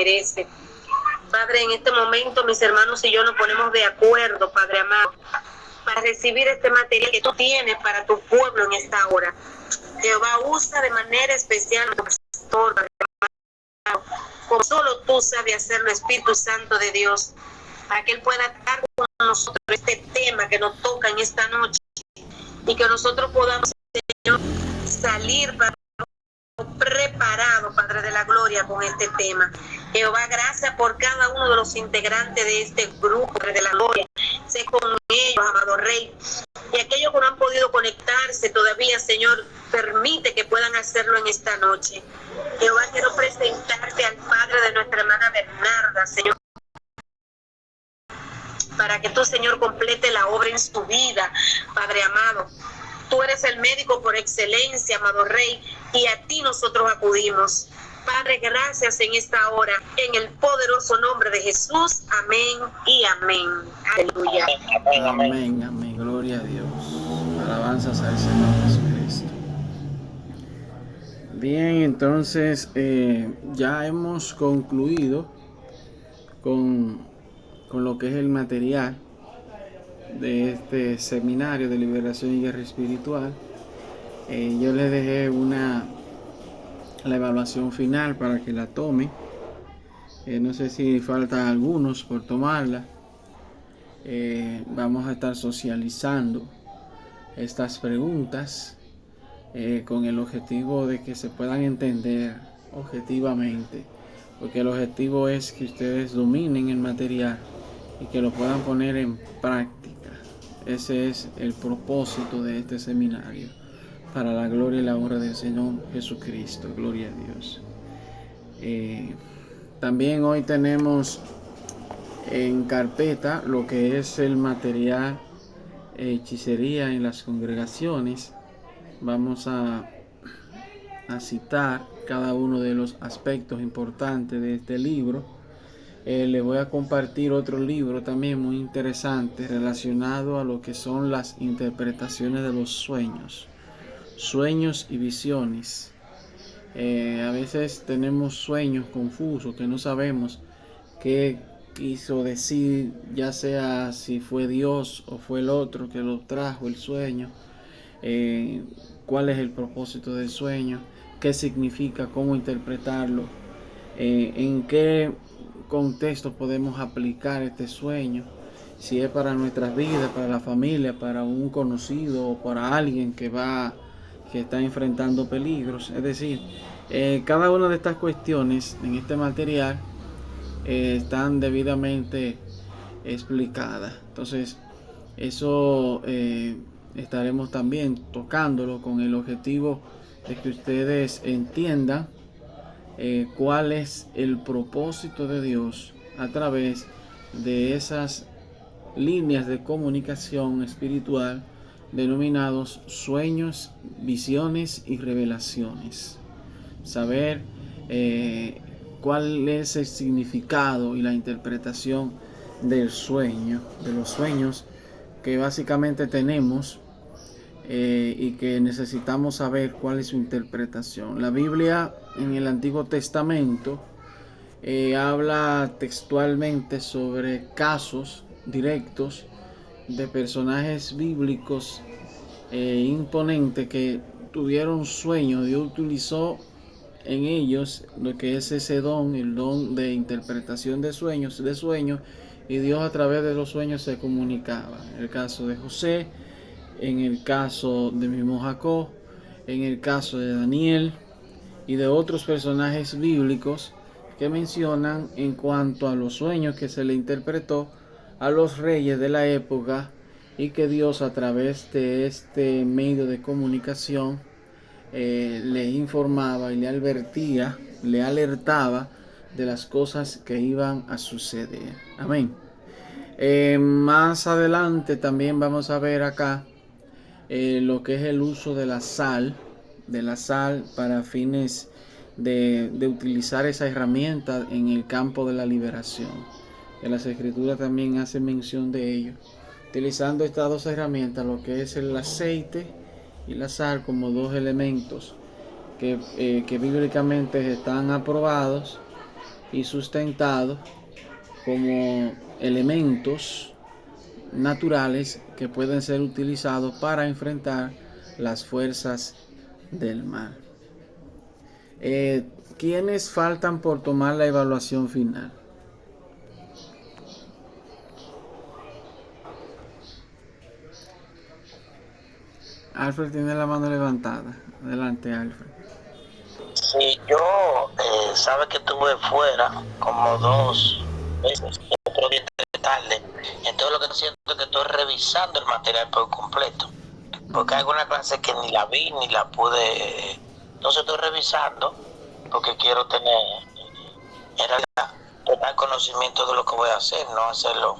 merece. Padre, en este momento mis hermanos y yo nos ponemos de acuerdo, Padre amado, para recibir este material que tú tienes para tu pueblo en esta hora. Jehová, usa de manera especial a tu pastor, Padre amado, como solo tú sabes hacerlo, Espíritu Santo de Dios, para que él pueda dar con nosotros este tema que nos toca en esta noche y que nosotros podamos, Señor, salir para preparado, Padre de la Gloria, con este tema. Jehová, gracias por cada uno de los integrantes de este grupo, Padre de la Gloria. Sé con ellos, amado Rey. Y aquellos que no han podido conectarse todavía, Señor, permite que puedan hacerlo en esta noche. Jehová, quiero presentarte al Padre de nuestra hermana Bernarda, Señor, para que tú, Señor, complete la obra en su vida, Padre amado. Tú eres el médico por excelencia, amado Rey, y a ti nosotros acudimos. Padre, gracias en esta hora, en el poderoso nombre de Jesús. Amén y amén. Aleluya. Amén, amén. Gloria a Dios. Alabanzas a ese nombre, Jesucristo. Bien, entonces ya hemos concluido con lo que es el material de este seminario de liberación y guerra espiritual. Yo les dejé la evaluación final para que la tome. No sé si faltan algunos por tomarla. Vamos a estar socializando estas preguntas con el objetivo de que se puedan entender objetivamente, porque el objetivo es que ustedes dominen el material y que lo puedan poner en práctica. Ese es el propósito de este seminario, para la gloria y la honra del Señor Jesucristo. Gloria a Dios. También hoy tenemos en carpeta lo que es el material hechicería en las congregaciones. Vamos a citar cada uno de los aspectos importantes de este libro. Les voy a compartir otro libro también muy interesante relacionado a lo que son las interpretaciones de los sueños y visiones. A veces tenemos sueños confusos que no sabemos qué quiso decir, ya sea si fue Dios o fue el otro que lo trajo el sueño, cuál es el propósito del sueño, qué significa, cómo interpretarlo, en qué contexto podemos aplicar este sueño, si es para nuestras vidas, para la familia, para un conocido o para alguien que está enfrentando peligros. Es decir, cada una de estas cuestiones en este material están debidamente explicadas. Entonces, eso estaremos también tocándolo con el objetivo de que ustedes entiendan cuál es el propósito de Dios a través de esas líneas de comunicación espiritual denominados sueños, visiones y revelaciones. Saber cuál es el significado y la interpretación del sueño, de los sueños que básicamente tenemos y que necesitamos saber cuál es su interpretación. La Biblia en el Antiguo Testamento habla textualmente sobre casos directos de personajes bíblicos imponentes que tuvieron sueños. Dios utilizó en ellos lo que es ese don, el don de interpretación de sueños, y Dios a través de los sueños se comunicaba. En el caso de José, en el caso de mismo Jacob, en el caso de Daniel y de otros personajes bíblicos que mencionan en cuanto a los sueños que se le interpretó a los reyes de la época, y que Dios a través de este medio de comunicación le informaba y le advertía, le alertaba de las cosas que iban a suceder. Amén. Más adelante también vamos a ver acá lo que es el uso de la sal para fines de utilizar esa herramienta en el campo de la liberación. En las escrituras también hace mención de ello, utilizando estas dos herramientas, lo que es el aceite y la sal, como dos elementos que bíblicamente están aprobados y sustentado como elementos naturales que pueden ser utilizados para enfrentar las fuerzas del mal. ¿Quiénes faltan por tomar la evaluación final? Alfred tiene la mano levantada. Adelante, Alfred. Sí, yo sabe que estuve fuera como 2 veces, otro día de tarde. Entonces lo que estoy haciendo es que estoy revisando el material por completo. Porque hay alguna clase que ni la vi ni la pude. Entonces estoy revisando porque quiero tener en realidad total conocimiento de lo que voy a hacer, no hacerlo.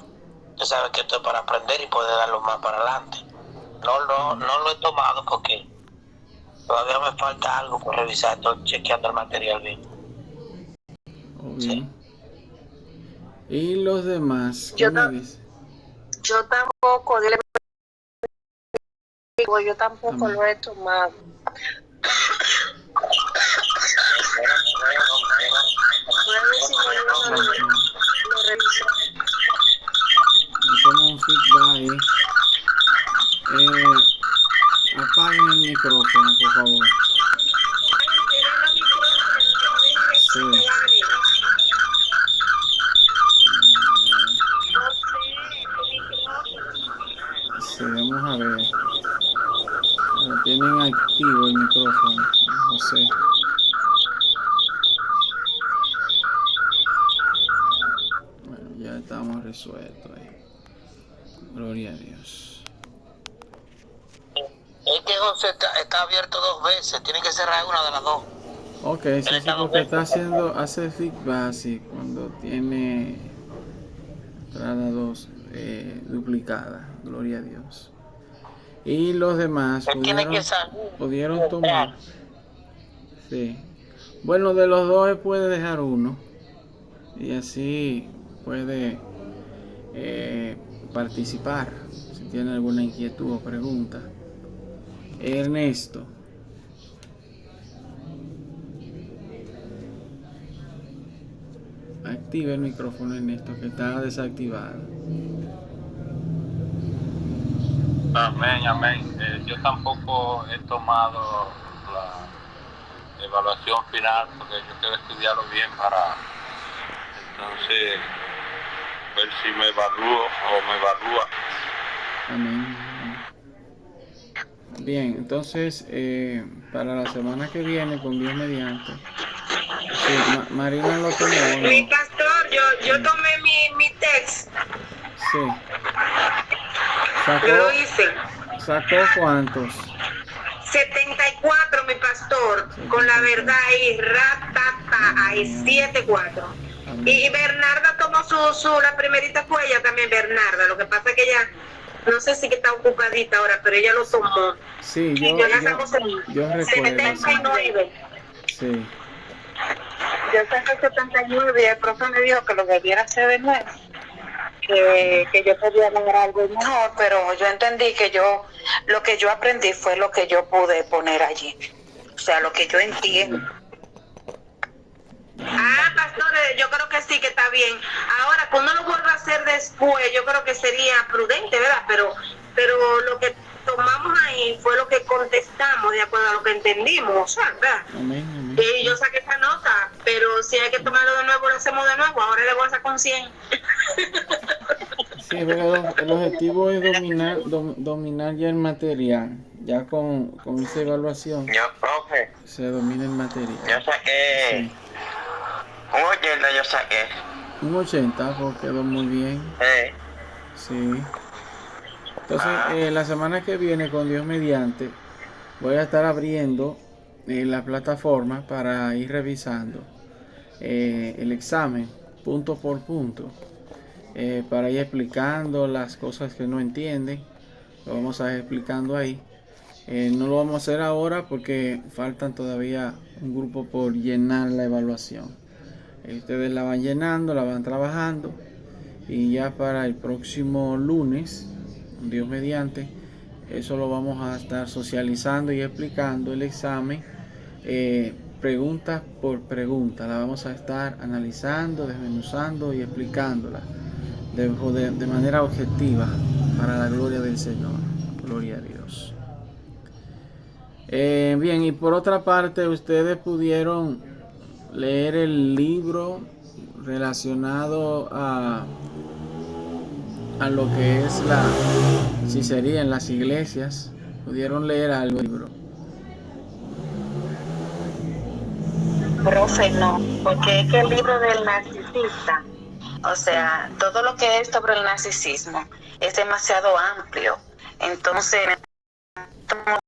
Usted sabe que esto es para aprender y poder darlo más para adelante. No lo he tomado porque todavía me falta algo por revisar. Estoy chequeando el material bien. Sí. ¿Y los demás? ¿Qué me dice? Yo tampoco, yo tampoco lo he tomado. Como un feedback ahí. Apaguen el micrófono, por favor. Sí. Sí, vamos a ver. Tienen activo el micrófono, no sé. Bueno, ya estamos resueltos ahí. Gloria a Dios. Es que José está abierto 2 veces, tiene que cerrar una de las 2. Ok, sí, porque hace feedback así cuando tiene entrada 2 duplicada. Gloria a Dios. Y los demás pudieron tomar. Sí. Bueno, de los 2 puede dejar uno. Y así puede participar. Si tiene alguna inquietud o pregunta. Ernesto. Activa el micrófono, Ernesto, que está desactivado. Amén, amén. Yo tampoco he tomado la evaluación final porque yo quiero estudiarlo bien para entonces ver si me evalúo o me evalúa. Amén. Bien, entonces para la semana que viene, con Dios mediante. Sí, Marina lo tomó. ¿No? Mi pastor, yo tomé mi text. Sí. Yo lo hice. ¿Sacó cuántos? 74, mi pastor, 74. Con la verdad ahí, ratata, ahí 74. Y Bernarda tomó la primerita fue ella también, Bernarda. Lo que pasa es que ella, no sé si que está ocupadita ahora, pero ella lo tomó. Sí, yo recuerdo. 79. Sí. Yo saqué 79 y el profe me dijo que lo debiera hacer de nuevo. Que yo podía lograr algo mejor, pero yo entendí que lo que yo aprendí fue lo que yo pude poner allí. O sea, lo que yo entiendo. Pastor, yo creo que sí, que está bien. Ahora, cuando lo vuelva a hacer después, yo creo que sería prudente, ¿verdad? Pero lo que tomamos ahí fue lo que contestamos de acuerdo a lo que entendimos, ¿verdad? Amén. Y yo saqué esa nota, pero si hay que tomarlo de nuevo, lo hacemos de nuevo. Ahora le voy a sacar con 100. Sí, pero el objetivo es dominar ya el material. Ya con esa evaluación Profe, se domina el material. Yo saqué. Sí. Un 80 yo saqué. Un 80, pues quedó muy bien. Sí. Entonces, la semana que viene, con Dios mediante, voy a estar abriendo la plataforma para ir revisando el examen punto por punto, para ir explicando las cosas que no entienden. Lo vamos a ir explicando ahí. No lo vamos a hacer ahora porque faltan todavía un grupo por llenar la evaluación. Ustedes la van llenando, la van trabajando, y ya para el próximo lunes, Dios mediante, eso lo vamos a estar socializando y explicando el examen pregunta por pregunta. La vamos a estar analizando, desmenuzando y explicándola de manera objetiva para la gloria del Señor. Gloria a Dios. Bien, y por otra parte, ustedes pudieron leer el libro relacionado a lo que es la hechicería en las iglesias. ¿Pudieron leer algo del libro? Profe, no, porque es que el libro del narcisista, o sea, todo lo que es sobre el narcisismo es demasiado amplio. Entonces, tomo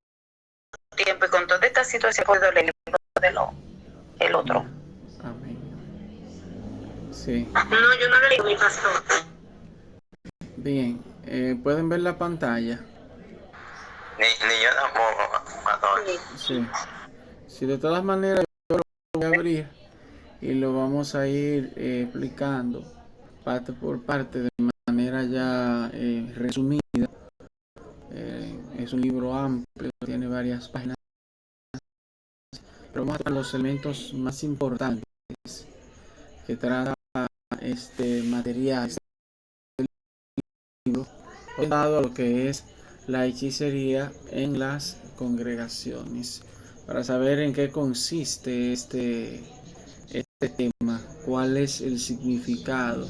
tiempo y con toda esta situación puedo leer el libro el otro. Amén. Sí. No, yo no lo leí, mi pastor. Bien, ¿pueden ver la pantalla? Ni yo tampoco, pastor. Sí. Sí, de todas maneras yo lo voy a abrir y lo vamos a ir explicando parte por parte de manera ya resumida. Es un libro amplio, tiene varias páginas, pero vamos a tratar los elementos más importantes que trata este material, este libro, dado a lo que es la hechicería en las congregaciones. Para saber en qué consiste este tema, cuál es el significado,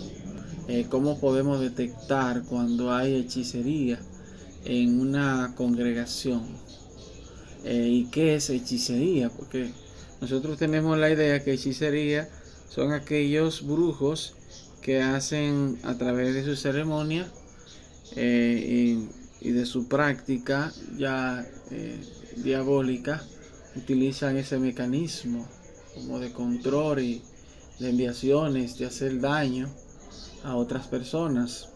cómo podemos detectar cuando hay hechicería en una congregación, y qué es hechicería, porque nosotros tenemos la idea que hechicería son aquellos brujos que hacen a través de su ceremonia y de su práctica ya diabólica, utilizan ese mecanismo como de control y de enviaciones, de hacer daño a otras personas.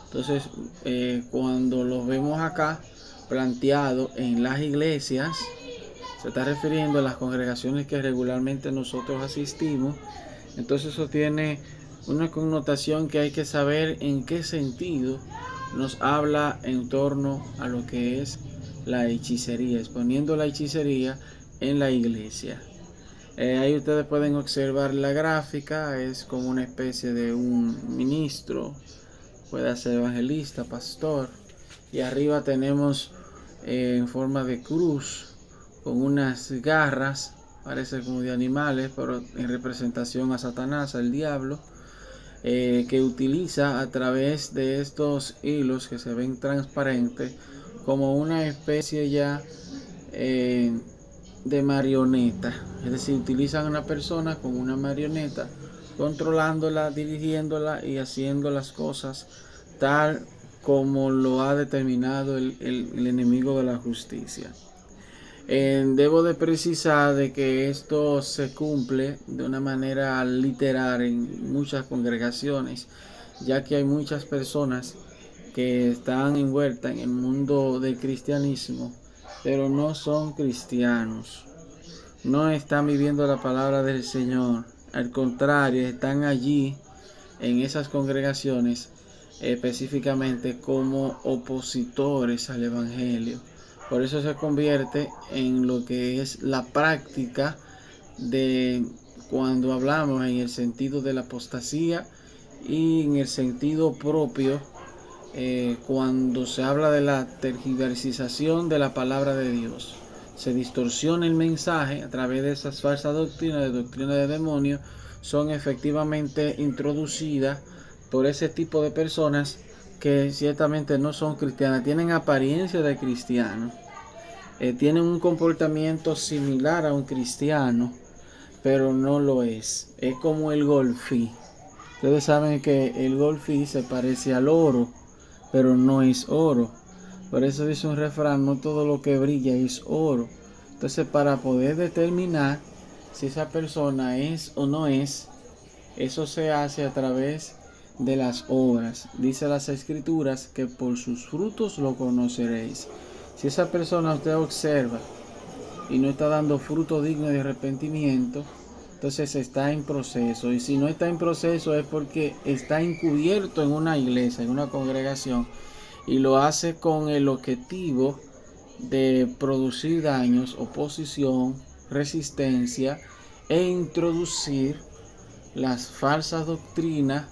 Entonces, cuando los vemos acá planteado en las iglesias, se está refiriendo a las congregaciones que regularmente nosotros asistimos. Entonces eso tiene una connotación que hay que saber en qué sentido nos habla en torno a lo que es la hechicería, exponiendo la hechicería en la iglesia. Ahí ustedes pueden observar la gráfica, es como una especie de un ministro, puede ser evangelista, pastor, y arriba tenemos en forma de cruz con unas garras, parece como de animales, pero en representación a Satanás, al diablo, que utiliza a través de estos hilos que se ven transparentes como una especie ya de marioneta. Es decir, utilizan a una persona como una marioneta, controlándola, dirigiéndola y haciendo las cosas tal como lo ha determinado el enemigo de la justicia. Debo de precisar de que esto se cumple de una manera literal en muchas congregaciones, ya que hay muchas personas que están envueltas en el mundo del cristianismo, pero no son cristianos, no están viviendo la palabra del Señor. Al contrario, están allí en esas congregaciones específicamente como opositores al evangelio. Por eso se convierte en lo que es la práctica de cuando hablamos en el sentido de la apostasía y en el sentido propio cuando se habla de la tergiversización de la palabra de Dios. Se distorsiona el mensaje a través de esas falsas doctrinas, de demonios, son efectivamente introducidas por ese tipo de personas que ciertamente no son cristianas, tienen apariencia de cristianos, tienen un comportamiento similar a un cristiano, pero no lo es. Es como el golfí. Ustedes saben que el golfí se parece al oro, pero no es oro. Por eso dice un refrán, no todo lo que brilla es oro. Entonces, para poder determinar si esa persona es o no es, eso se hace a través de las obras. Dice las escrituras que por sus frutos lo conoceréis. Si esa persona usted observa y no está dando fruto digno de arrepentimiento, entonces está en proceso. Y si no está en proceso es porque está encubierto en una iglesia, en una congregación, y lo hace con el objetivo de producir daños, oposición, resistencia e introducir las falsas doctrinas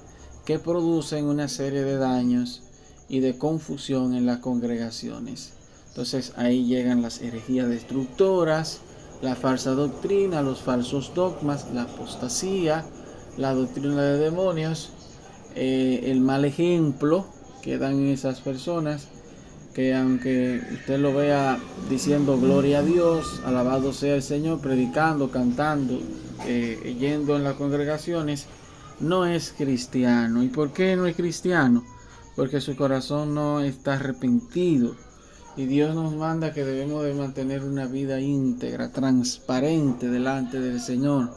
que producen una serie de daños y de confusión en las congregaciones. Entonces ahí llegan las herejías destructoras, la falsa doctrina, los falsos dogmas, la apostasía, la doctrina de demonios, el mal ejemplo que dan esas personas, que aunque usted lo vea diciendo gloria a Dios, alabado sea el Señor, predicando, cantando, yendo en las congregaciones, no es cristiano. ¿Y por qué no es cristiano? Porque su corazón no está arrepentido. Y Dios nos manda que debemos de mantener una vida íntegra, transparente delante del Señor.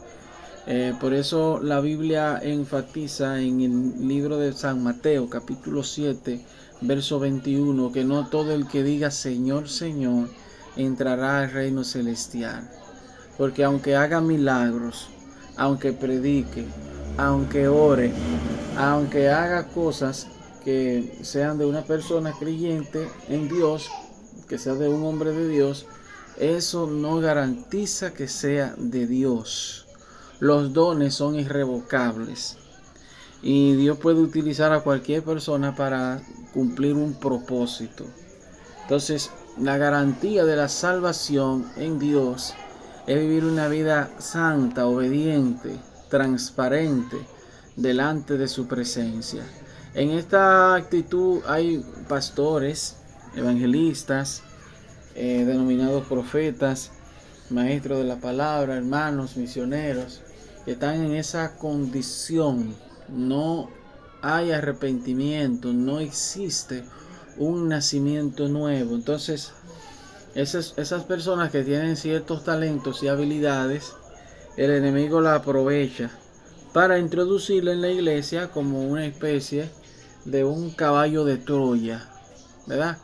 Por eso la Biblia enfatiza en el libro de San Mateo, capítulo 7, verso 21, que no todo el que diga Señor, Señor, entrará al reino celestial. Porque aunque haga milagros, aunque predique, aunque ore, aunque haga cosas que sean de una persona creyente en Dios, que sea de un hombre de Dios, eso no garantiza que sea de Dios. Los dones son irrevocables y Dios puede utilizar a cualquier persona para cumplir un propósito. Entonces, la garantía de la salvación en Dios es vivir una vida santa, obediente, transparente delante de su presencia. En esta actitud hay pastores, evangelistas, denominados profetas, maestros de la palabra, hermanos, misioneros, que están en esa condición. No hay arrepentimiento, no existe un nacimiento nuevo. Entonces, esas personas que tienen ciertos talentos y habilidades, el enemigo la aprovecha para introducirla en la iglesia como una especie de un caballo de Troya, ¿verdad?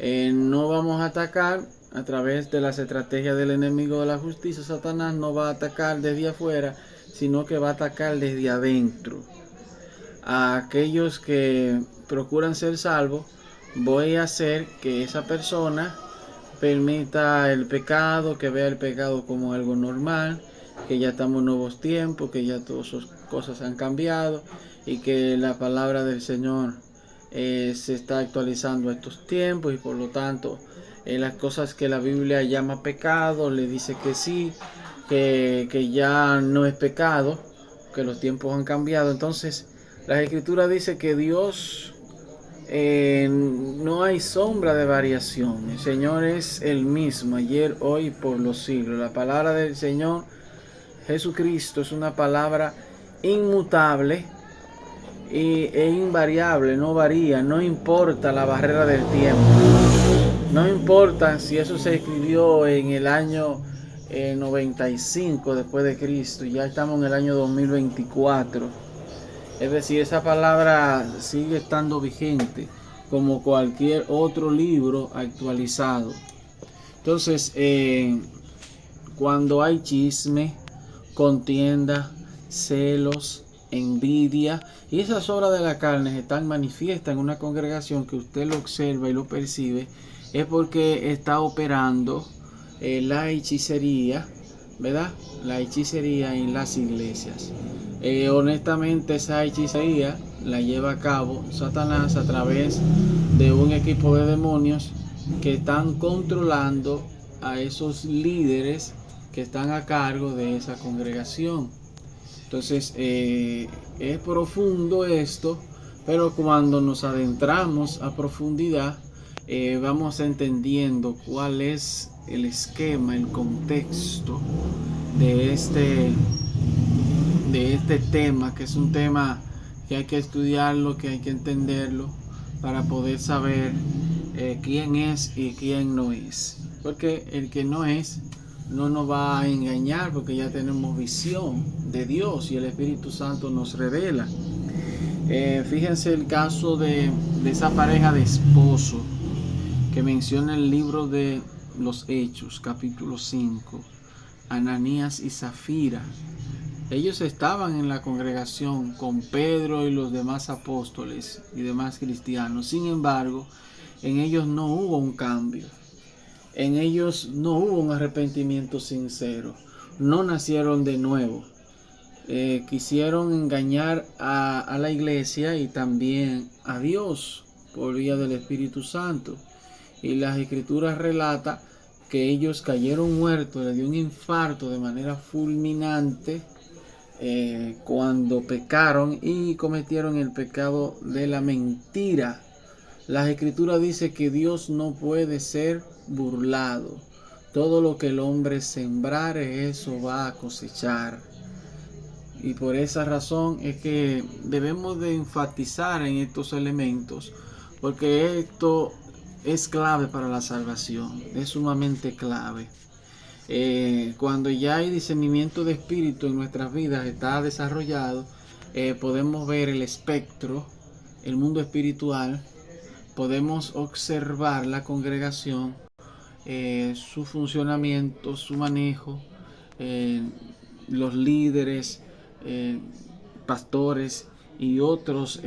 No vamos a atacar a través de las estrategias del enemigo de la justicia. Satanás no va a atacar desde afuera, sino que va a atacar desde adentro. A aquellos que procuran ser salvos, voy a hacer que esa persona permita el pecado, que vea el pecado como algo normal, que ya estamos en nuevos tiempos, que ya todas esas cosas han cambiado y que la palabra del Señor se está actualizando a estos tiempos, y por lo tanto las cosas que la Biblia llama pecado, le dice que sí, que ya no es pecado, que los tiempos han cambiado. Entonces la Escritura dice que Dios no hay sombra de variación. El Señor es el mismo ayer, hoy y por los siglos. La palabra del Señor Jesucristo es una palabra inmutable e invariable, no varía, no importa la barrera del tiempo, no importa si eso se escribió en el año 95 después de Cristo, ya estamos en el año 2024, es decir, esa palabra sigue estando vigente como cualquier otro libro actualizado. Entonces, cuando hay chisme, contienda, celos, envidia y esas obras de la carne están manifiestas en una congregación, que usted lo observa y lo percibe, es porque está operando la hechicería, ¿verdad? La hechicería en las iglesias. Honestamente, esa hechicería la lleva a cabo Satanás a través de un equipo de demonios que están controlando a esos líderes que están a cargo de esa congregación. Entonces es profundo esto, pero cuando nos adentramos a profundidad vamos entendiendo cuál es el esquema, el contexto de este tema, que es un tema que hay que estudiarlo, que hay que entenderlo para poder saber quién es y quién no es. Porque el que no es no nos va a engañar, porque ya tenemos visión de Dios y el Espíritu Santo nos revela. Fíjense el caso de esa pareja de esposo que menciona el libro de los Hechos, capítulo 5, Ananías y Zafira. Ellos estaban en la congregación con Pedro y los demás apóstoles y demás cristianos. Sin embargo, en ellos no hubo un cambio. En ellos no hubo un arrepentimiento sincero. no nacieron de nuevo. Quisieron engañar a la iglesia y también a Dios por vía del Espíritu Santo. Y las escrituras relatan que ellos cayeron muertos, les dio un infarto de manera fulminante cuando pecaron y cometieron el pecado de la mentira. Las escrituras dicen que Dios no puede ser burlado. Todo lo que el hombre sembrare, eso va a cosechar. Y por esa razón es que debemos de enfatizar en estos elementos, porque esto es clave para la salvación, es sumamente clave. Cuando ya hay discernimiento de espíritu en nuestras vidas está desarrollado, podemos ver el espectro, el mundo espiritual, podemos observar la congregación, su funcionamiento, su manejo, los líderes, pastores y otros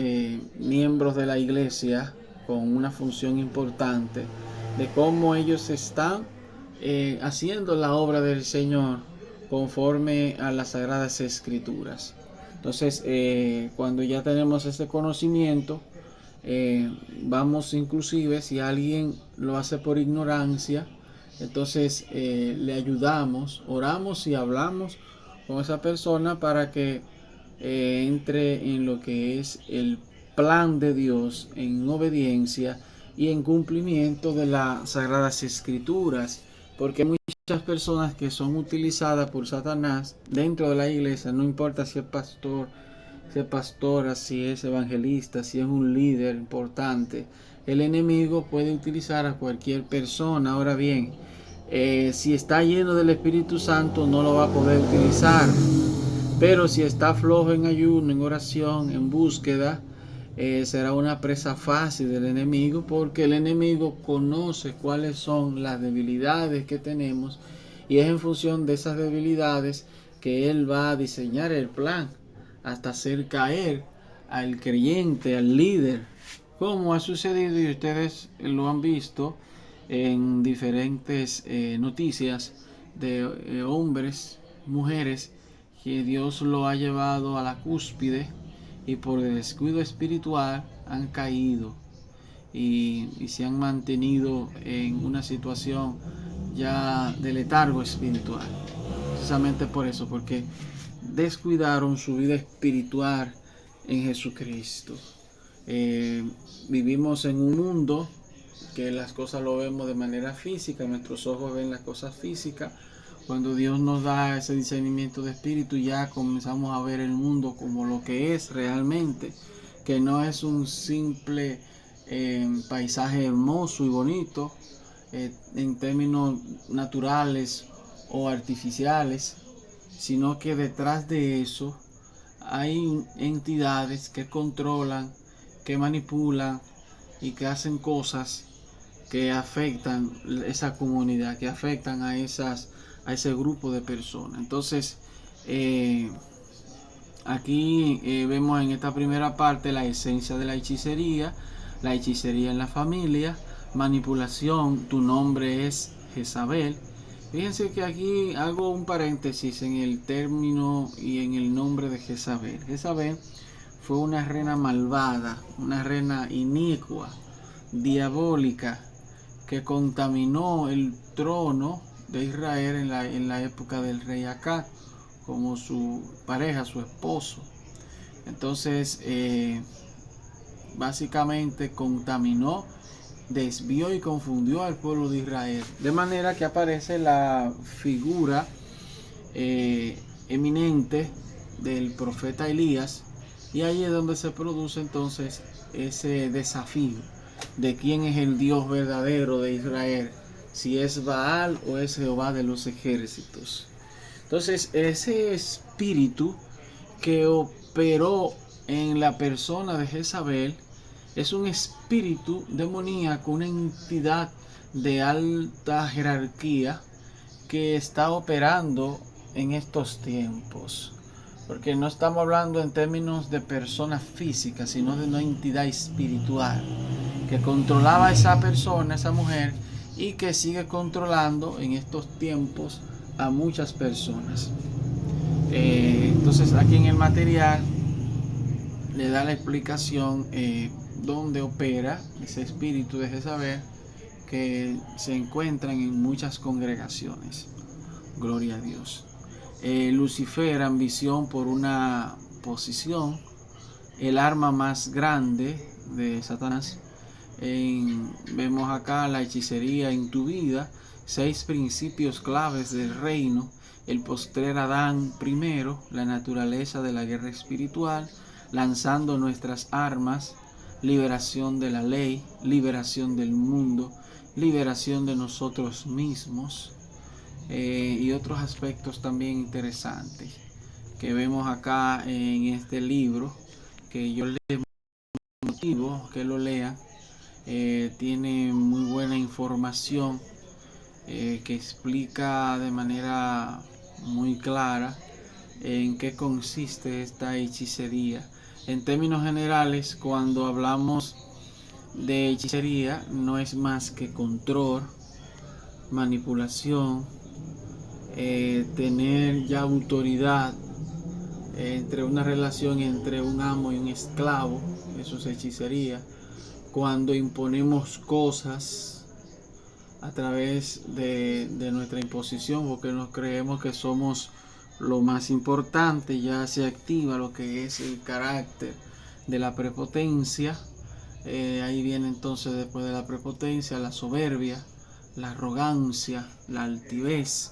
miembros de la iglesia con una función importante de cómo ellos están haciendo la obra del Señor conforme a las sagradas escrituras. Entonces cuando ya tenemos ese conocimiento, vamos inclusive, si alguien lo hace por ignorancia, entonces le ayudamos, oramos y hablamos con esa persona para que entre en lo que es el plan de Dios, en obediencia y en cumplimiento de las sagradas escrituras, porque hay muchas personas que son utilizadas por Satanás dentro de la iglesia, no importa si es pastor, si es pastora, si es evangelista, si es un líder importante. El enemigo puede utilizar a cualquier persona. Ahora bien, si está lleno del Espíritu Santo no lo va a poder utilizar, pero si está flojo en ayuno, en oración, en búsqueda, será una presa fácil del enemigo, porque el enemigo conoce cuáles son las debilidades que tenemos y es en función de esas debilidades que él va a diseñar el plan hasta hacer caer al creyente, al líder, como ha sucedido y ustedes lo han visto en diferentes noticias de hombres, mujeres que Dios lo ha llevado a la cúspide y por el descuido espiritual han caído y se han mantenido en una situación ya de letargo espiritual, precisamente por eso, porque descuidaron su vida espiritual en Jesucristo. Vivimos en un mundo que las cosas lo vemos de manera física, nuestros ojos ven las cosas físicas. Cuando Dios nos da ese discernimiento de espíritu, ya comenzamos a ver el mundo como lo que es realmente, que no es un simple paisaje hermoso y bonito en términos naturales o artificiales, sino que detrás de eso hay entidades que controlan, que manipulan y que hacen cosas que afectan esa comunidad, que afectan a ese grupo de personas. Entonces aquí vemos en esta primera parte la esencia de la hechicería en la familia, manipulación, tu nombre es Jezabel. Fíjense que aquí hago un paréntesis en el término y en el nombre de Jezabel. Jezabel fue una reina malvada, una reina inicua, diabólica, que contaminó el trono de Israel en la época del rey Acab, como su pareja, su esposo. Entonces básicamente contaminó, desvió y confundió al pueblo de Israel, de manera que aparece la figura eminente del profeta Elías, y ahí es donde se produce entonces ese desafío de quién es el Dios verdadero de Israel, si es Baal o es Jehová de los ejércitos. Entonces ese espíritu que operó en la persona de Jezabel es un espíritu demoníaco, una entidad de alta jerarquía que está operando en estos tiempos. Porque no estamos hablando en términos de personas físicas, sino de una entidad espiritual que controlaba a esa persona, esa mujer, y que sigue controlando en estos tiempos a muchas personas. Entonces aquí en el material le da la explicación dónde opera ese espíritu de Jezabel, que se encuentran en muchas congregaciones. Gloria a Dios. Lucifer, ambición por una posición, el arma más grande de Satanás. Vemos acá la hechicería en tu vida, 6 principios claves del reino, el postrer Adán primero, la naturaleza de la guerra espiritual, lanzando nuestras armas, liberación de la ley, liberación del mundo, liberación de nosotros mismos, y otros aspectos también interesantes que vemos acá en este libro, que yo les motivo que lo lean. Tiene muy buena información que explica de manera muy clara en qué consiste esta hechicería. En términos generales, cuando hablamos de hechicería, no es más que control, manipulación, tener ya autoridad entre una relación entre un amo y un esclavo. Eso es hechicería. Cuando imponemos cosas a través de nuestra imposición, porque nos creemos que somos lo más importante, ya se activa lo que es el carácter de la prepotencia. Ahí viene entonces, después de la prepotencia, la soberbia, la arrogancia, la altivez,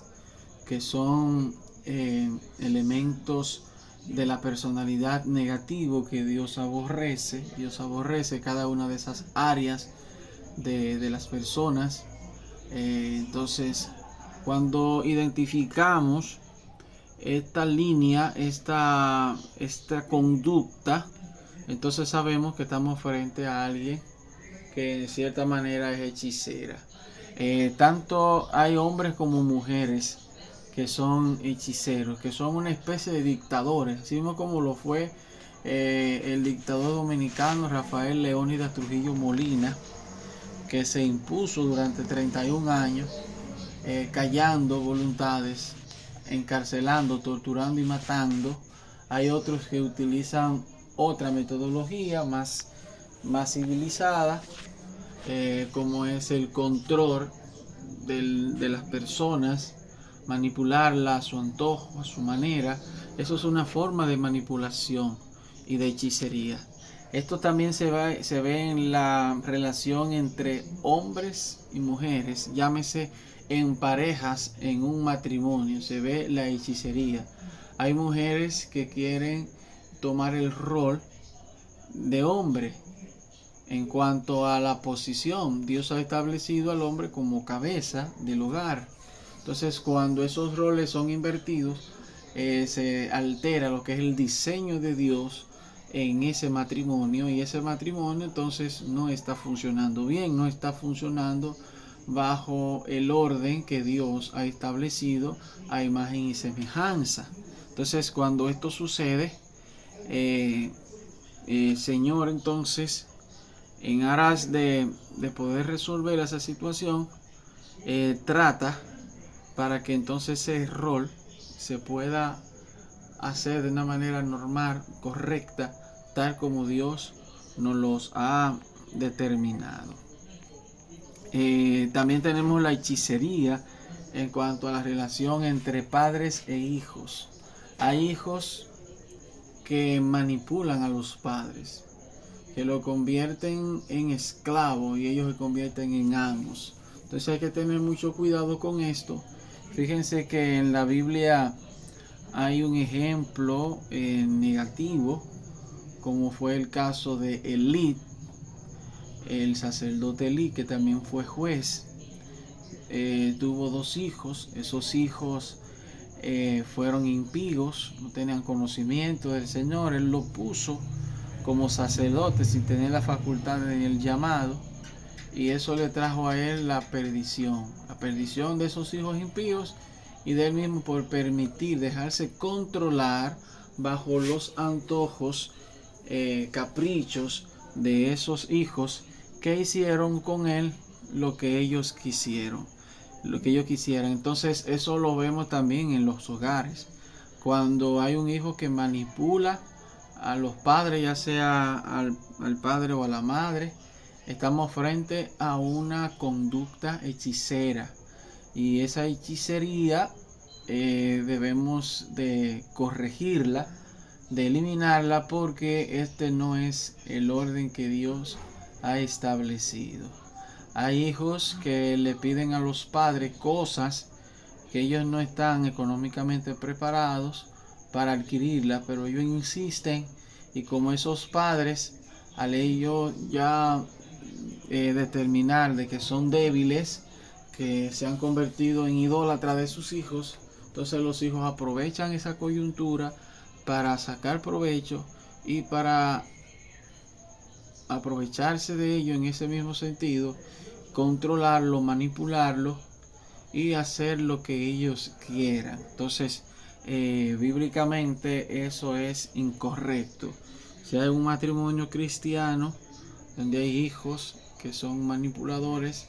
que son elementos de la personalidad negativo que Dios aborrece. Dios aborrece cada una de esas áreas de las personas. Entonces, cuando identificamos esta línea, esta conducta, entonces sabemos que estamos frente a alguien que de cierta manera es hechicera. Tanto hay hombres como mujeres que son hechiceros, que son una especie de dictadores, así mismo como lo fue el dictador dominicano Rafael Leónidas Trujillo Molina, que se impuso durante 31 años, callando voluntades, encarcelando, torturando y matando. Hay otros que utilizan otra metodología más civilizada, como es el control de las personas, manipularla a su antojo, a su manera. Eso es una forma de manipulación y de hechicería. Esto también se ve en la relación entre hombres y mujeres, llámese en parejas, en un matrimonio, se ve la hechicería. Hay mujeres que quieren tomar el rol de hombre en cuanto a la posición. Dios ha establecido al hombre como cabeza del hogar. Entonces, cuando esos roles son invertidos, se altera lo que es el diseño de Dios en ese matrimonio, y ese matrimonio entonces no está funcionando bien, no está funcionando bajo el orden que Dios ha establecido a imagen y semejanza. Entonces, cuando esto sucede, Señor, entonces, en aras de poder resolver esa situación, trata para que entonces ese rol se pueda hacer de una manera normal, correcta, tal como Dios nos los ha determinado. También tenemos la hechicería en cuanto a la relación entre padres e hijos. Hay hijos que manipulan a los padres, que lo convierten en esclavos y ellos se convierten en amos. Entonces hay que tener mucho cuidado con esto. Fíjense que en la Biblia hay un ejemplo negativo, como fue el caso de Elí, el sacerdote Elí, que también fue juez. Tuvo 2 hijos. Esos hijos fueron impíos, no tenían conocimiento del Señor. Él lo puso como sacerdote sin tener la facultad del llamado, y eso le trajo a él la perdición de esos hijos impíos y de él mismo por permitir dejarse controlar bajo los antojos, caprichos de esos hijos que hicieron con él lo que ellos quisieron. lo que ellos quisieran. Entonces eso lo vemos también en los hogares. Cuando hay un hijo que manipula a los padres, ya sea al padre o a la madre, estamos frente a una conducta hechicera. Y esa hechicería debemos de corregirla, de eliminarla, porque este no es el orden que Dios ha establecido. Hay hijos que le piden a los padres cosas que ellos no están económicamente preparados para adquirirlas, pero ellos insisten, y como esos padres, al ellos ya determinar de que son débiles, que se han convertido en idólatras de sus hijos, entonces los hijos aprovechan esa coyuntura para sacar provecho y para aprovecharse de ello en ese mismo sentido, controlarlo, manipularlo y hacer lo que ellos quieran. Entonces, bíblicamente eso es incorrecto. Si hay un matrimonio cristiano donde hay hijos que son manipuladores,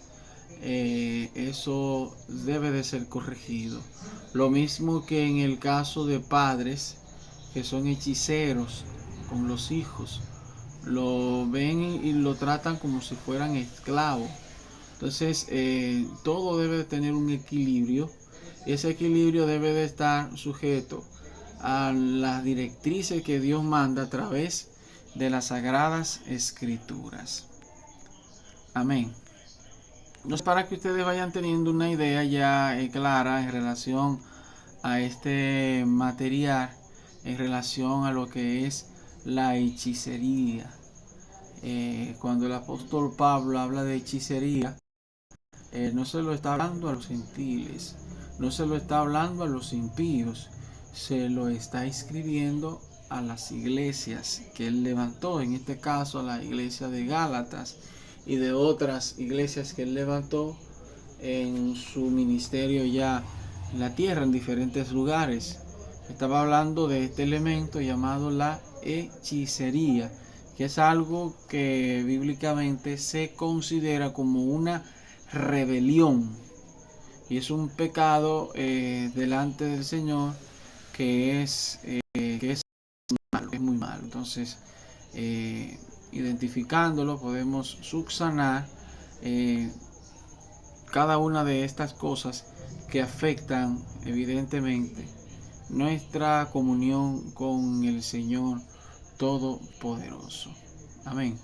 eso debe de ser corregido. Lo mismo que en el caso de padres que son hechiceros con los hijos, lo ven y lo tratan como si fueran esclavos. Entonces todo debe de tener un equilibrio, y ese equilibrio debe de estar sujeto a las directrices que Dios manda a través de las sagradas escrituras. Amén. Entonces, para que ustedes vayan teniendo una idea ya clara en relación a este material, en relación a lo que es la hechicería. Cuando el apóstol Pablo habla de hechicería, no se lo está hablando a los gentiles, no se lo está hablando a los impíos, se lo está escribiendo a las iglesias que él levantó, en este caso a la iglesia de Gálatas y de otras iglesias que él levantó en su ministerio ya en la tierra, en diferentes lugares. Estaba hablando de este elemento llamado la hechicería, que es algo que bíblicamente se considera como una rebelión, y es un pecado delante del Señor que es malo, es muy malo. Entonces, identificándolo, podemos subsanar cada una de estas cosas que afectan evidentemente nuestra comunión con el Señor Todopoderoso. Amén.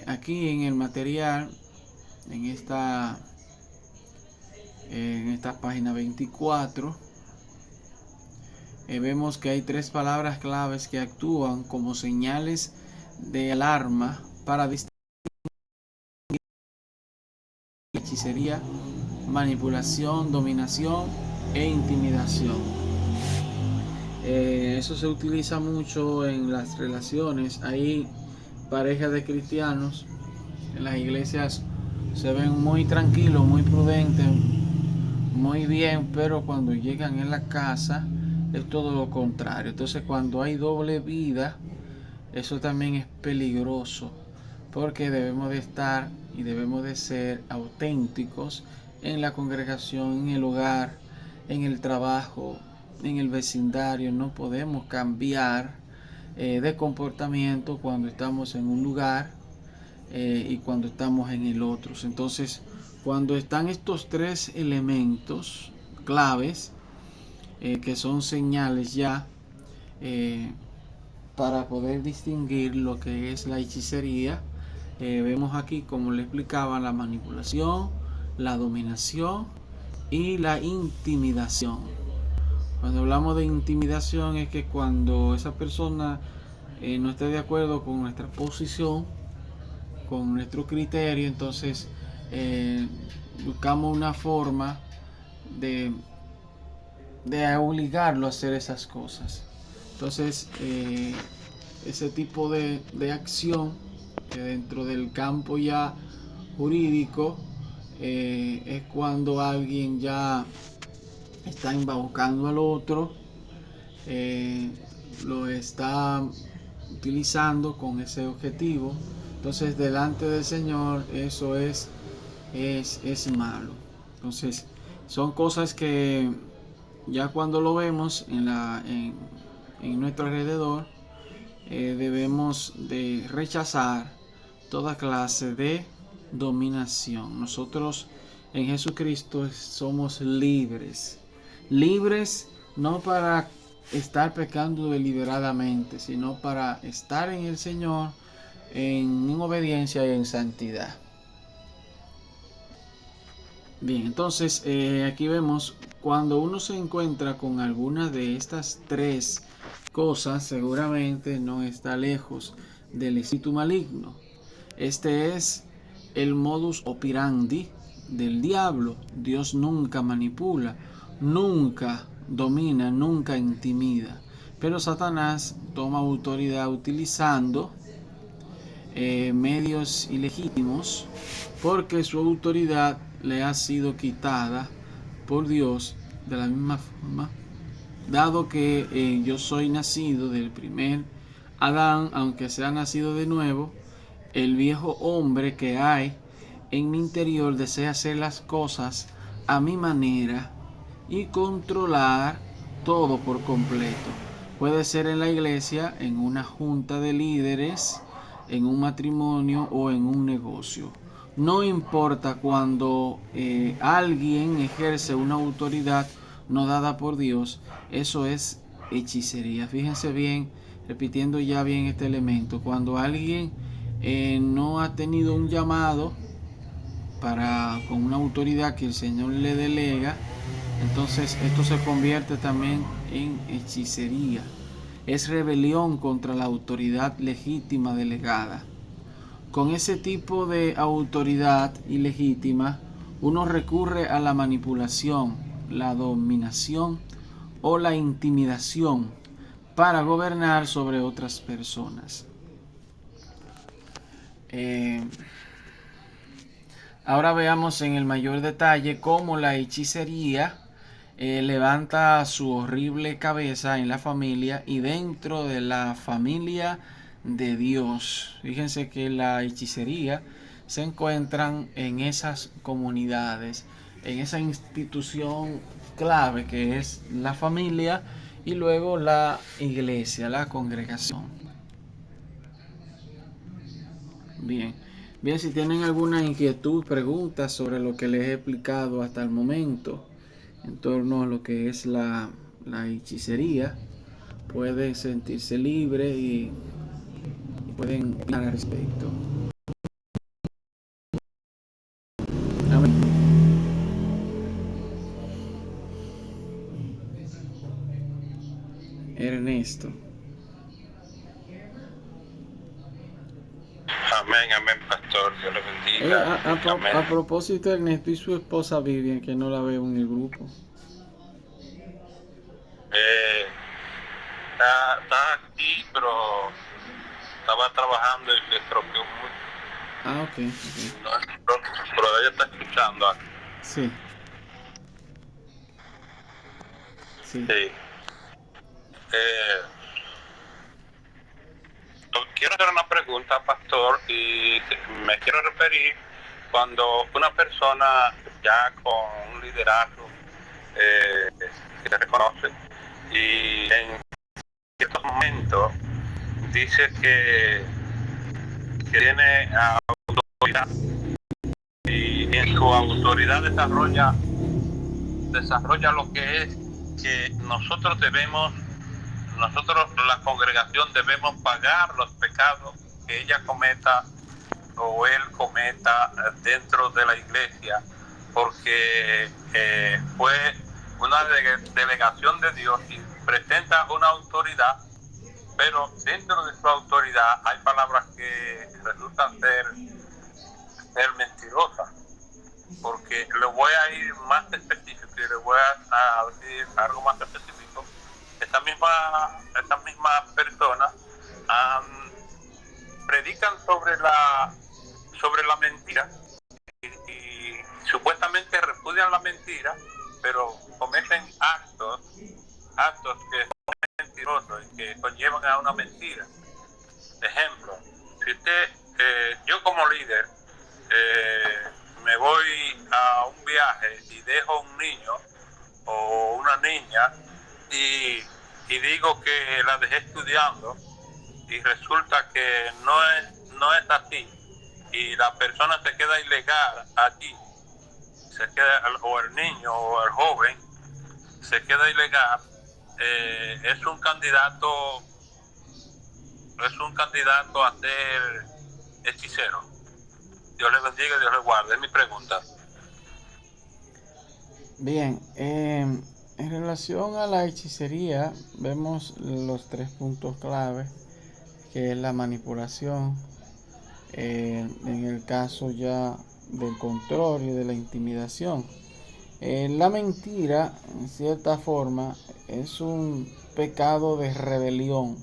Aquí en el material, en esta página 24, vemos que hay 3 palabras claves que actúan como señales de alarma para distinguir hechicería, manipulación, dominación e intimidación. Eso se utiliza mucho en las relaciones. Hay parejas de cristianos en las iglesias, se ven muy tranquilos, muy prudentes, muy bien, pero cuando llegan en la casa es todo lo contrario. Entonces, cuando hay doble vida, eso también es peligroso, porque debemos de estar y debemos de ser auténticos en la congregación, en el hogar, en el trabajo, en el vecindario. No podemos cambiar de comportamiento cuando estamos en un lugar y cuando estamos en el otro. Entonces, cuando están estos 3 elementos claves, que son señales ya para poder distinguir lo que es la hechicería, vemos aquí, como le explicaba, la manipulación, la dominación y la intimidación. Cuando hablamos de intimidación, es que cuando esa persona no está de acuerdo con nuestra posición, con nuestro criterio, entonces buscamos una forma de obligarlo a hacer esas cosas. Entonces ese tipo de acción, que dentro del campo ya jurídico es cuando alguien ya está embaucando al otro, lo está utilizando con ese objetivo. Entonces, delante del Señor, eso es es malo. Entonces, son cosas que ya cuando lo vemos en nuestro alrededor, debemos de rechazar toda clase de dominación. Nosotros en Jesucristo somos libres. Libres no para estar pecando deliberadamente, sino para estar en el Señor en obediencia y en santidad. Bien, entonces aquí vemos cuando uno se encuentra con alguna de estas tres cosas, seguramente no está lejos del espíritu maligno. Este es el modus operandi del diablo. Dios nunca manipula, nunca domina, nunca intimida. Pero Satanás toma autoridad utilizando medios ilegítimos, porque su autoridad le ha sido quitada por Dios. De la misma forma, dado que yo soy nacido del primer Adán, aunque sea nacido de nuevo, el viejo hombre que hay en mi interior desea hacer las cosas a mi manera y controlar todo por completo. Puede ser en la iglesia, en una junta de líderes, en un matrimonio o en un negocio. No importa cuando alguien ejerce una autoridad no dada por Dios, eso es hechicería. Fíjense bien, repitiendo ya bien este elemento, cuando alguien no ha tenido un llamado con una autoridad que el Señor le delega, entonces esto se convierte también en hechicería. Es rebelión contra la autoridad legítima delegada. Con ese tipo de autoridad ilegítima, uno recurre a la manipulación, la dominación o la intimidación para gobernar sobre otras personas. Ahora veamos en el mayor detalle cómo la hechicería levanta su horrible cabeza en la familia y dentro de la familia de Dios. Fíjense que la hechicería se encuentran en esas comunidades, en esa institución clave que es la familia y luego la iglesia, la congregación. Bien, si tienen alguna inquietud, preguntas sobre lo que les he explicado hasta el momento en torno a lo que es la hechicería, pueden sentirse libres y pueden opinar al respecto. Amén. Ernesto. Amén, amén, pastor. Dios le bendiga. A propósito, Ernesto y su esposa Vivian, que no la veo en el grupo. Está aquí, pero estaba trabajando y se estropeó mucho. Ok. No, pero ella está escuchando aquí. Sí. Quiero hacer una pregunta, pastor, y me quiero referir cuando una persona ya con un liderazgo que se reconoce y en ciertos momentos dice que tiene autoridad y en su autoridad desarrolla lo que es que nosotros la congregación debemos pagar los pecados que ella cometa o él cometa dentro de la iglesia, porque fue una delegación de Dios y presenta una autoridad, pero dentro de su autoridad hay palabras que resultan ser mentirosas, porque le voy a ir más específico y le voy a decir algo más específico. Estas mismas personas predican sobre la mentira y supuestamente repudian la mentira, pero cometen actos que son mentirosos y que conllevan a una mentira. Ejemplo, si usted, yo como líder, me voy a un viaje y dejo un niño o una niña y digo que la dejé estudiando y resulta que no es así y la persona se queda ilegal allí, o el niño o el joven se queda ilegal, es un candidato a ser hechicero. Dios le bendiga y Dios le guarde. Es mi pregunta. Bien, en relación a la hechicería, vemos los 3 puntos clave, que es la manipulación, en el caso ya del control y de la intimidación. La mentira, en cierta forma, es un pecado de rebelión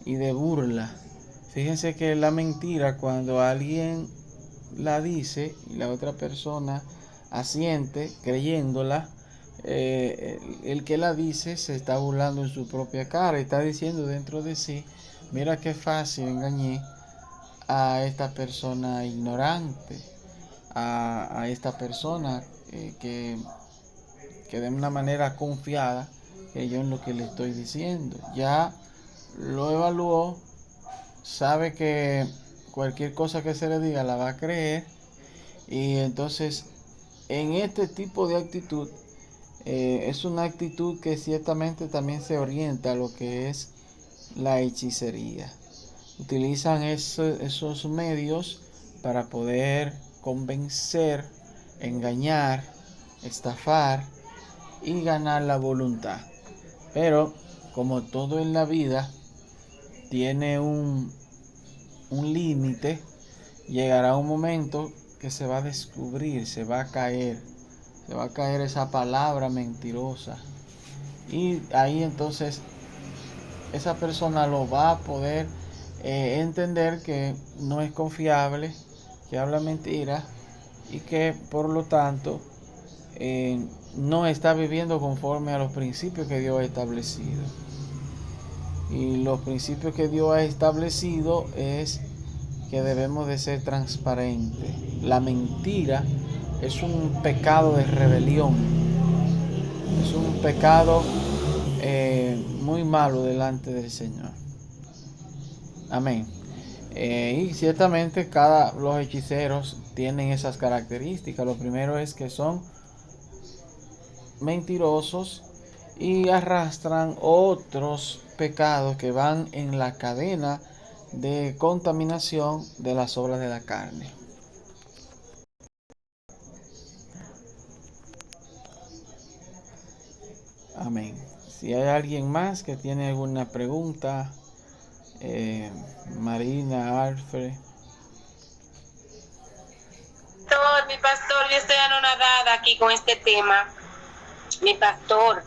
y de burla. Fíjense que la mentira, cuando alguien la dice y la otra persona asiente creyéndola, el que la dice se está burlando en su propia cara, está diciendo dentro de sí: mira qué fácil engañé a esta persona ignorante, a esta persona que de una manera confiada que yo en lo que le estoy diciendo. Ya lo evaluó, sabe que cualquier cosa que se le diga la va a creer, y entonces en este tipo de actitud es una actitud que ciertamente también se orienta a lo que es la hechicería. Utilizan esos medios para poder convencer, engañar, estafar y ganar la voluntad. Pero como todo en la vida tiene un límite, llegará un momento que se va a descubrir, se va a caer esa palabra mentirosa, y ahí entonces esa persona lo va a poder entender que no es confiable, que habla mentira y que por lo tanto no está viviendo conforme a los principios que Dios ha establecido. Y los principios que Dios ha establecido es que debemos de ser transparentes. La mentira es un pecado de rebelión, es un pecado muy malo delante del Señor. Amén. Y ciertamente los hechiceros tienen esas características. Lo primero es que son mentirosos y arrastran otros pecados que van en la cadena de contaminación de las obras de la carne. Amén. Si hay alguien más que tiene alguna pregunta, Marina, Alfred. Mi pastor, yo estoy anonadada aquí con este tema, mi pastor.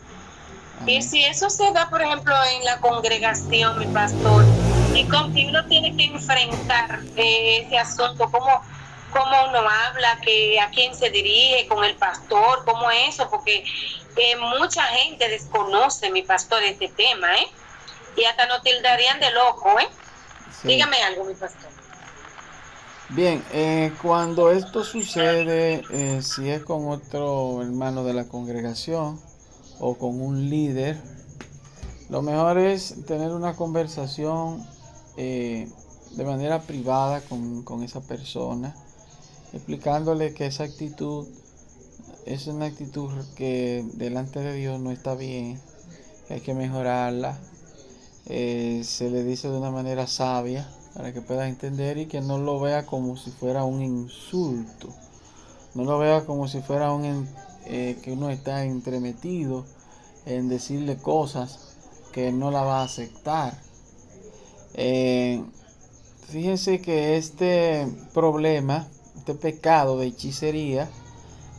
Y si eso se da, por ejemplo, en la congregación, mi pastor, y uno tiene que enfrentar ese asunto, cómo uno habla, a quién se dirige con el pastor, cómo eso, porque mucha gente desconoce, mi pastor, este tema, y hasta nos tildarían de loco, Sí. Dígame algo, mi pastor. Bien, cuando esto sucede, si es con otro hermano de la congregación o con un líder, lo mejor es tener una conversación de manera privada con esa persona, explicándole que esa actitud es una actitud que delante de Dios no está bien, que hay que mejorarla. Se le dice de una manera sabia para que pueda entender y que no lo vea como si fuera un insulto, no lo vea como si fuera que uno está entremetido en decirle cosas que no la va a aceptar. Fíjense que este problema, este pecado de hechicería,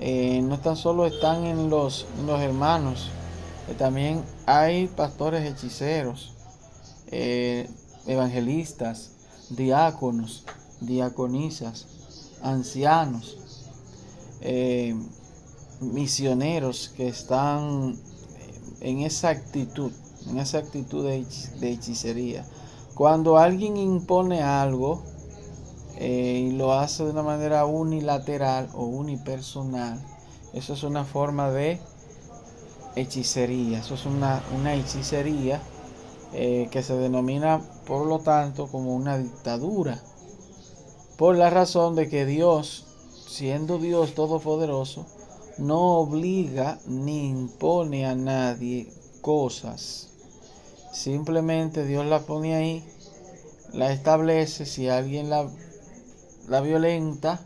no tan solo están en los hermanos, también hay pastores hechiceros, evangelistas, diáconos, diaconisas, ancianos, misioneros que están en esa actitud de hechicería. Cuando alguien impone algo y lo hace de una manera unilateral o unipersonal, eso es una forma de hechicería. Eso es una hechicería que se denomina, por lo tanto, como una dictadura, por la razón de que Dios, siendo Dios todopoderoso, no obliga ni impone a nadie cosas. Simplemente Dios la pone ahí, la establece. Si alguien la violenta,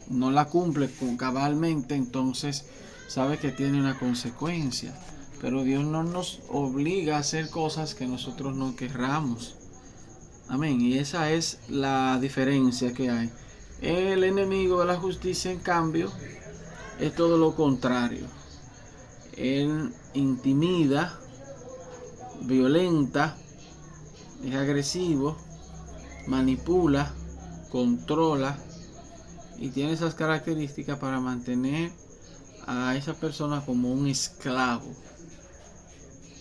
no la cumple cabalmente, entonces sabe que tiene una consecuencia. Pero Dios no nos obliga a hacer cosas que nosotros no querramos. Amén. Y esa es la diferencia que hay. El enemigo de la justicia, en cambio, es todo lo contrario. Él intimida, violenta, es agresivo, manipula, controla y tiene esas características para mantener a esa persona como un esclavo.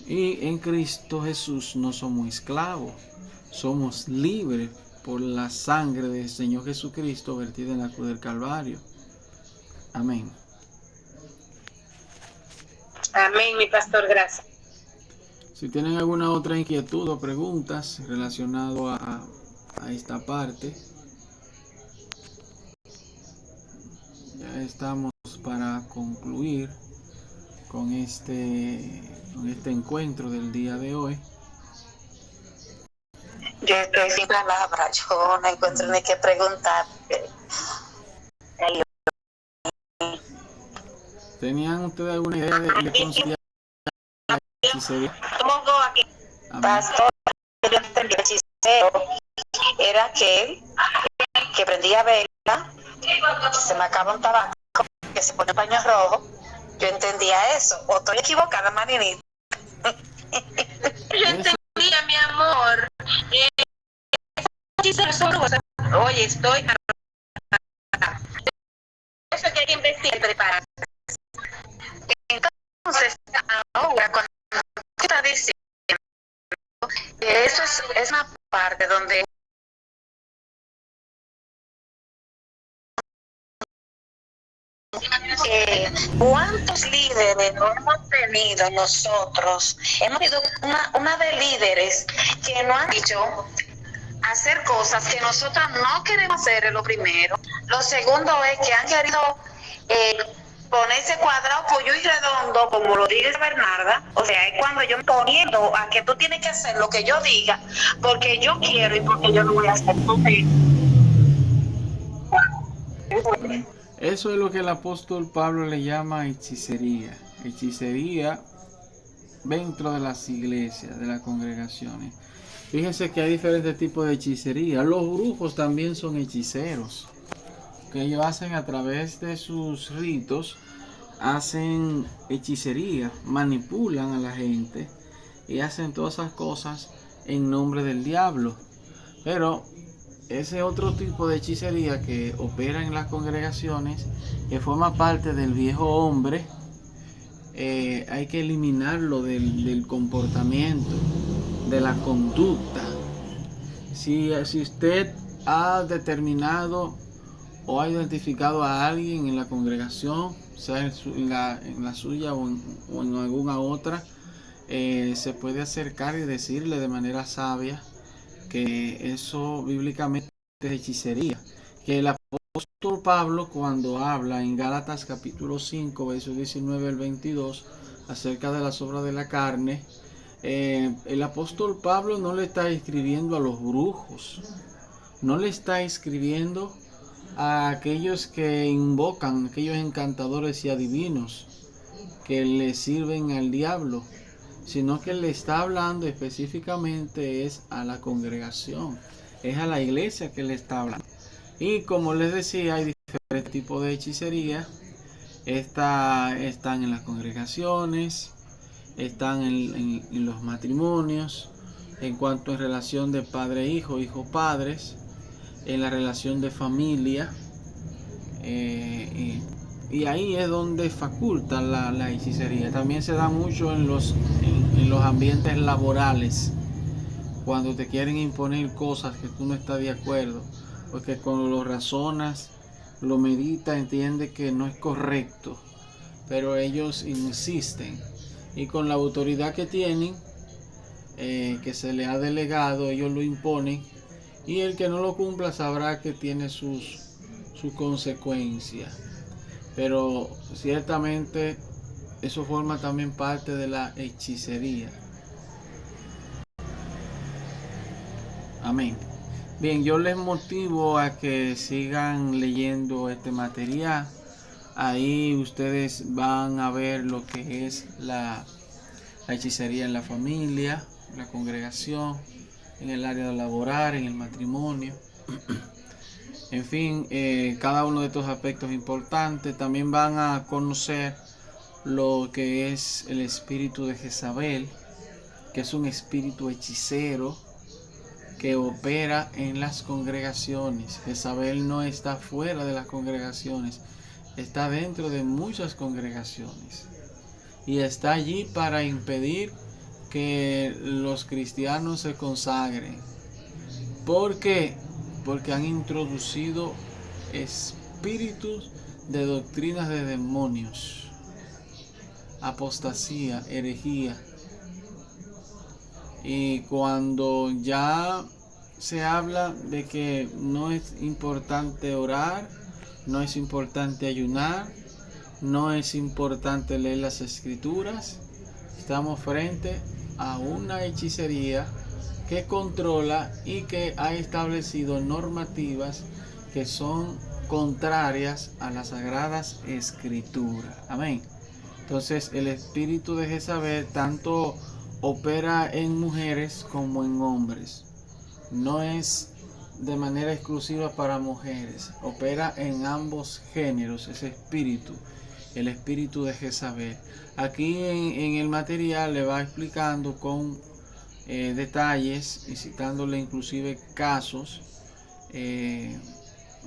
Y en Cristo Jesús no somos esclavos, somos libres por la sangre del Señor Jesucristo vertida en la cruz del Calvario. Amén. Amén, mi pastor, gracias. Si tienen alguna otra inquietud o preguntas relacionado a esta parte, ya estamos para concluir con este encuentro del día de hoy. Yo estoy sin palabras, yo no encuentro ni qué preguntar. ¿Tenían ustedes alguna idea de qué consistía la hechicería? Pastor, yo entendí el hechicero era aquel que prendía vela, que se me acaba un tabaco, que se pone paño rojo. Yo entendía eso, o estoy equivocada, Marinita. Yo entendía, mi amor. Oye, estoy. Eso que hay que investigar y preparar. Entonces, ahora cuando tú estás diciendo que eso es una parte donde ¿cuántos líderes no hemos tenido nosotros? Hemos tenido una de líderes que nos han dicho hacer cosas que nosotros no queremos hacer, es lo primero. Lo segundo es que han querido ponerse cuadrado, pollo y redondo, como lo dice Bernarda. O sea, es cuando yo me poniendo a que tú tienes que hacer lo que yo diga, porque yo quiero y porque yo lo voy a hacer. Eso es lo que el apóstol Pablo le llama hechicería. Hechicería dentro de las iglesias, de las congregaciones. Fíjense que hay diferentes tipos de hechicería. Los brujos también son hechiceros, que ellos hacen a través de sus ritos, hacen hechicería, manipulan a la gente y hacen todas esas cosas en nombre del diablo. Pero ese otro tipo de hechicería que opera en las congregaciones, que forma parte del viejo hombre, hay que eliminarlo del comportamiento, de la conducta. Si usted ha determinado o ha identificado a alguien en la congregación, sea en la suya o en alguna otra, se puede acercar y decirle de manera sabia que eso bíblicamente es hechicería. Que el apóstol Pablo, cuando habla en Gálatas capítulo 5, versos 19 al 22, acerca de las obras de la carne, el apóstol Pablo no le está escribiendo a los brujos, no le está escribiendo a aquellos que invocan, aquellos encantadores y adivinos que le sirven al diablo, sino que le está hablando específicamente es a la congregación, es a la iglesia que le está hablando. Y como les decía, hay diferentes tipos de hechicería. Están en las congregaciones, están en los matrimonios, en cuanto a relación de padre-hijo, hijo-padres, en la relación de familia, y ahí es donde faculta la hechicería. También se da mucho en los ambientes laborales, cuando te quieren imponer cosas que tú no estás de acuerdo, porque cuando lo razonas, lo meditas, entiendes que no es correcto, pero ellos insisten, y con la autoridad que tienen, que se le ha delegado, ellos lo imponen, y el que no lo cumpla sabrá que tiene sus consecuencias. Pero ciertamente eso forma también parte de la hechicería. Amén. Bien, yo les motivo a que sigan leyendo este material. Ahí ustedes van a ver lo que es la hechicería en la familia, la congregación, en el área laboral, en el matrimonio. En fin, cada uno de estos aspectos importantes. También van a conocer lo que es el espíritu de Jezabel, que es un espíritu hechicero que opera en las congregaciones. Jezabel no está fuera de las congregaciones, está dentro de muchas congregaciones y está allí para impedir que los cristianos se consagren. ¿Por qué? Porque han introducido espíritus de doctrinas de demonios, apostasía, herejía. Y cuando ya se habla de que no es importante orar, no es importante ayunar, no es importante leer las escrituras, estamos frente a una hechicería que controla y que ha establecido normativas que son contrarias a las sagradas escrituras. Amén. Entonces el espíritu de Jezabel tanto opera en mujeres como en hombres. No es de manera exclusiva para mujeres, opera en ambos géneros ese espíritu, el espíritu de Jezabel. Aquí en el material le va explicando con detalles y citándole inclusive casos,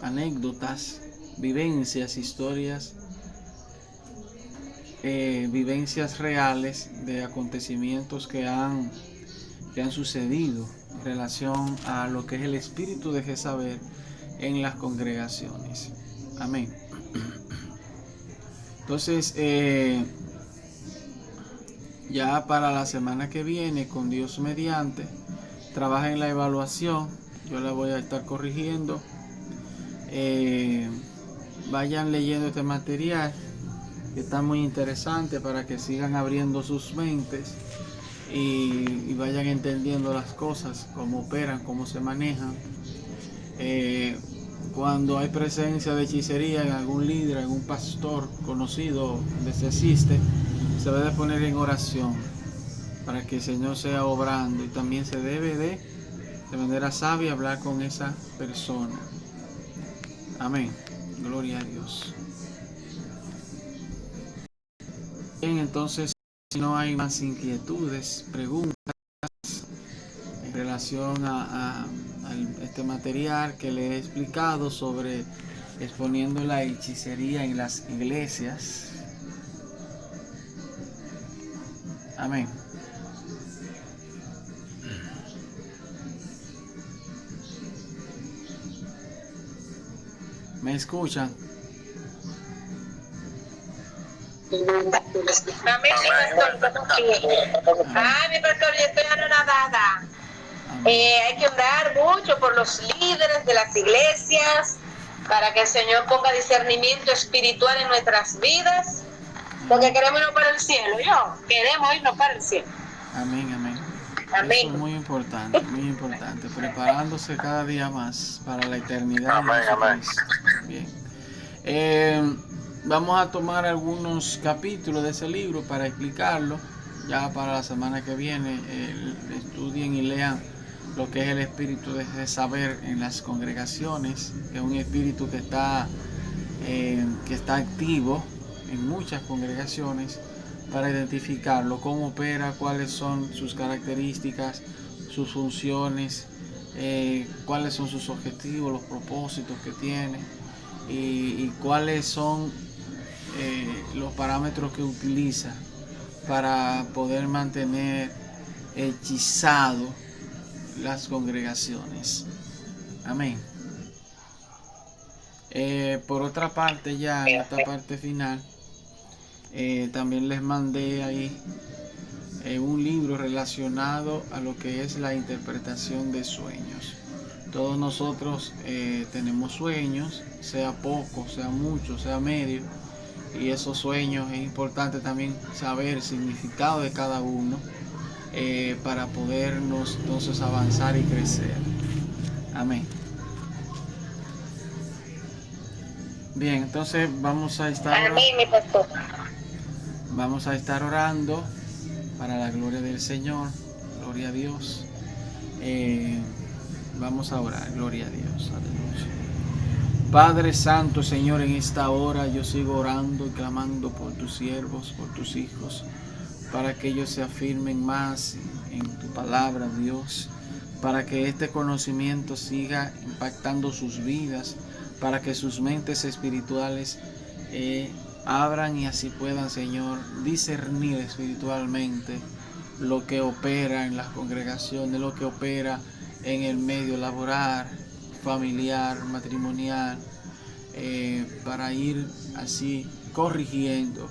anécdotas, vivencias, historias, vivencias reales de acontecimientos que han sucedido en relación a lo que es el espíritu de Jezabel en las congregaciones. Amén. Entonces, ya para la semana que viene, con Dios mediante, trabaja en la evaluación. Yo la voy a estar corrigiendo. Vayan leyendo este material, que está muy interesante, para que sigan abriendo sus mentes y vayan entendiendo las cosas, cómo operan, cómo se manejan. Cuando hay presencia de hechicería en algún líder, algún pastor conocido donde se existe, se debe poner en oración para que el Señor sea obrando, y también se debe de manera sabia hablar con esa persona. Amén. Gloria a Dios. Bien, entonces, si no hay más inquietudes, preguntas en relación a este material que le he explicado sobre exponiendo la hechicería en las iglesias. Amén. ¿Me escuchan? Amén, mi pastor, yo estoy anonadada. Hay que orar mucho por los líderes de las iglesias para que el Señor ponga discernimiento espiritual en nuestras vidas, porque queremos irnos para el cielo. Queremos irnos para el cielo. Amén, amén. Amén. Eso es muy importante, preparándose cada día más para la eternidad. Amén, amén. Bien. Vamos a tomar algunos capítulos de ese libro para explicarlo. Ya para la semana que viene, estudien y lean lo que es el espíritu de Jezabel en las congregaciones, que es un espíritu que está activo en muchas congregaciones, para identificarlo, cómo opera, cuáles son sus características, sus funciones, cuáles son sus objetivos, los propósitos que tiene, y cuáles son los parámetros que utiliza para poder mantener hechizado las congregaciones. Amén. Por otra parte, ya en esta parte final, también les mandé ahí un libro relacionado a lo que es la interpretación de sueños. Todos nosotros tenemos sueños, sea poco, sea mucho, sea medio, y esos sueños es importante también saber el significado de cada uno para podernos entonces avanzar y crecer. Amén. Bien, entonces vamos a estar orando para la gloria del Señor. Gloria a Dios. Vamos a orar. Gloria a Dios. Aleluya. Padre Santo, Señor, en esta hora yo sigo orando y clamando por tus siervos, por tus hijos, para que ellos se afirmen más en tu palabra, Dios, para que este conocimiento siga impactando sus vidas, para que sus mentes espirituales abran y así puedan, Señor, discernir espiritualmente lo que opera en las congregaciones, lo que opera en el medio laboral, familiar, matrimonial, para ir así corrigiendo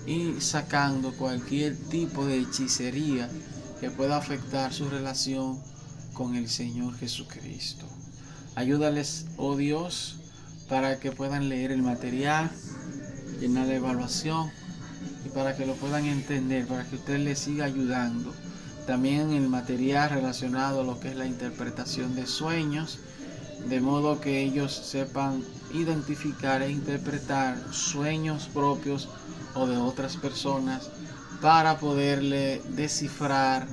y sacando cualquier tipo de hechicería que pueda afectar su relación con el Señor Jesucristo. Ayúdales, oh Dios, para que puedan leer el material, llenar la evaluación y para que lo puedan entender, para que usted les siga ayudando. También el material relacionado a lo que es la interpretación de sueños, de modo que ellos sepan identificar e interpretar sueños propios o de otras personas para poderle descifrar,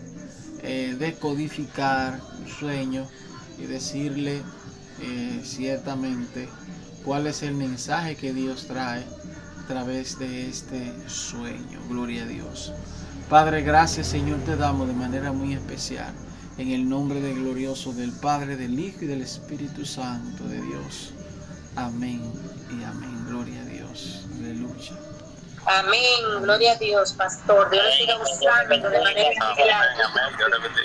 decodificar un sueño y decirle ciertamente cuál es el mensaje que Dios trae a través de este sueño. Gloria a Dios. Padre, gracias, Señor, te damos de manera muy especial en el nombre del glorioso del Padre, del Hijo y del Espíritu Santo de Dios. Amén y amén. Gloria a Dios. Aleluya. Amén, gloria a Dios, pastor. Dios le siga usando de manera especial.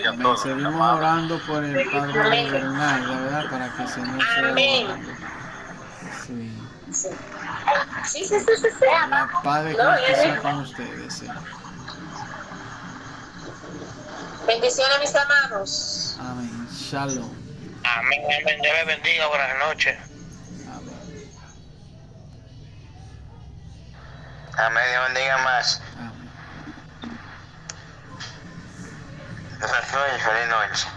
Amén. Seguimos orando por el Padre Bernal, ¿verdad? Para que el Señor sea orando. Sí. Sí. La paz de Cristo sea con ustedes. Sí. Bendiciones, mis amados. Amén. Shalom. Amén, amén. Dios le bendiga. Buenas noches. Amén. Amén, Dios bendiga más. Amén. Feliz noche.